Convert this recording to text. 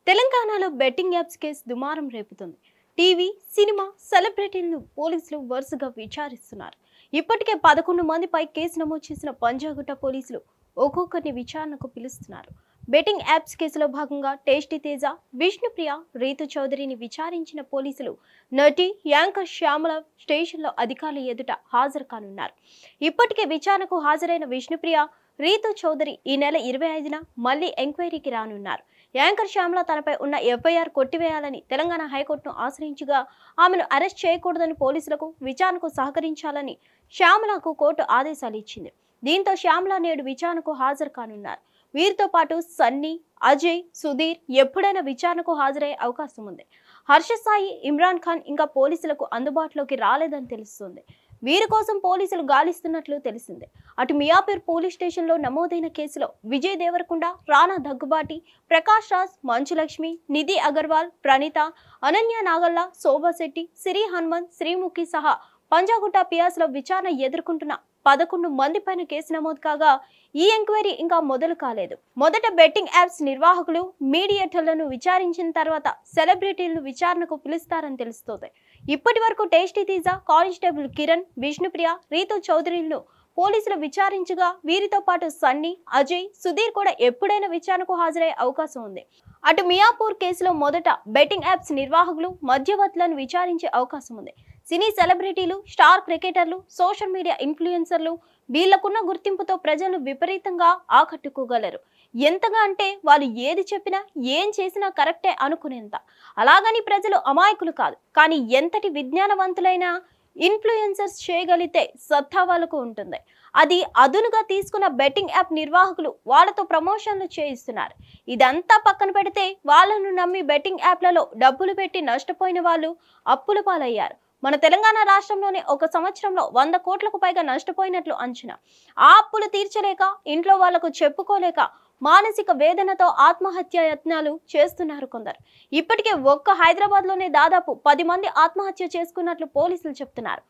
తెలంగాణలో betting apps case దుమారం రేపుతుంది. TV, cinema సెలబ్రిటీలను పోలీసులు వరుసగా విచారిస్తున్నారు. ఇప్పటికే 11 మందిపై కేసు నమోదు చేసిన పంజాగుట్ట పోలీసులు ఒక్కొక్కరిని విచారణకు పిలుస్తున్నారు. బెట్టింగ్ యాప్స్ కేసులో భాగంగా టేస్టీ తేజ, విష్ణుప్రియ, రీతు చౌదరిని విచారించిన పోలీసులు నటి యాంకర్ శ్యామల స్టేషన్లో అధికారుల ఎదుట హాజరు కానున్నారు. ఇప్పటికే విచారణకు హాజరైన విష్ణుప్రియ, రీతు చౌదరి ఈ నెల 25న మళ్లీ ఎంక్వైరీకి రానున్నారు. యాంకర్ శ్యామల తనపై ఉన్న ఎఫ్ఐఆర్ కొట్టివేయాలని తెలంగాణ హైకోర్టును ఆశ్రయించగా ఆమెను అరెస్ట్ చేయకూడదని పోలీసులకు విచారణకు సహకరించాలని శ్యామలకు కోర్టు ఆదేశాలు ఇచ్చింది. దీంతో శ్యామల నేడు విచారణకు హాజరు కానున్నారు. వీరితో పాటు సన్నీ, అజయ్, సుధీర్ ఎప్పుడైనా విచారణకు హాజరయ్యే అవకాశం ఉంది. హర్ష సాయి, ఇమ్రాన్ ఖాన్ ఇంకా పోలీసులకు అందుబాటులోకి రాలేదని తెలుస్తుంది. వీరి కోసం పోలీసులు గాలిస్తున్నట్లు తెలిసిందే. అటు మియాపూర్ పోలీస్ స్టేషన్లో నమోదైన కేసులో విజయ్ దేవరకొండ, రానా దగ్గుబాటి, ప్రకాష్ రాజ్, మంచులక్ష్మి, నిధి అగర్వాల్, ప్రణీత, అనన్య నాగల్ల, శోభా శెట్టి, సిరి హనుమంత్, శ్రీముఖి సహా పంజాగుట్ట పియాస్లో విచారణ ఎదుర్కొంటున్న 11 మంది పైన కేసు నమోదు కాగా ఈ ఎంక్వైరీ ఇంకా మొదలు కాలేదు. మొదట బెట్టింగ్ యాప్స్ నిర్వాహకులు, మీడియేటర్లను విచారించిన తర్వాత సెలబ్రిటీలను విచారణకు పిలుస్తారని తెలుస్తోంది. ఇప్పటి వరకు టేస్టీ తేజ, కానిస్టేబుల్ కిరణ్, విష్ణుప్రియ, రీతు చౌదరిలను పోలీసులు విచారించగా వీరితో పాటు సన్నీ, అజయ్, సుధీర్ కూడా ఎప్పుడైనా విచారణకు హాజరయ్యే అవకాశం ఉంది. అటు మియాపూర్ కేసులో మొదట బెట్టింగ్ యాప్స్ నిర్వాహకులు, మధ్యవర్తులను విచారించే అవకాశం ఉంది. సినీ సెలబ్రిటీలు, స్టార్ క్రికెటర్లు, సోషల్ మీడియా ఇన్ఫ్లుయెన్సర్లు వీళ్లకున్న గుర్తింపుతో ప్రజలను విపరీతంగా ఆకట్టుకోగలరు. ఎంతగా అంటే వాళ్ళు ఏది చెప్పినా, ఏం చేసినా కరెక్టే అనుకునేంత. అలాగని ప్రజలు అమాయకులు కాదు. కానీ ఎంతటి విజ్ఞానవంతులైన ఇన్ఫ్లుయెన్సర్స్ చేయగలిగితే సత్తా వాళ్ళకు ఉంటుంది. అది అదునుగా తీసుకున్న బెట్టింగ్ యాప్ నిర్వాహకులు వాళ్ళతో ప్రమోషన్లు చేయిస్తున్నారు. ఇదంతా పక్కన పెడితే వాళ్ళను నమ్మి బెట్టింగ్ యాప్లలో డబ్బులు పెట్టి నష్టపోయిన వాళ్ళు అప్పుల పాలయ్యారు. మన తెలంగాణ రాష్ట్రంలోనే ఒక సంవత్సరంలో 100 కోట్లకు పైగా నష్టపోయినట్లు అంచనా. ఆ అప్పులు తీర్చలేక, ఇంట్లో వాళ్లకు చెప్పుకోలేక మానసిక వేదనతో ఆత్మహత్య యత్నాలు చేస్తున్నారు కొందరు. ఇప్పటికే ఒక్క హైదరాబాద్లోనే దాదాపు 10 మంది ఆత్మహత్య చేసుకున్నట్లు పోలీసులు చెప్తున్నారు.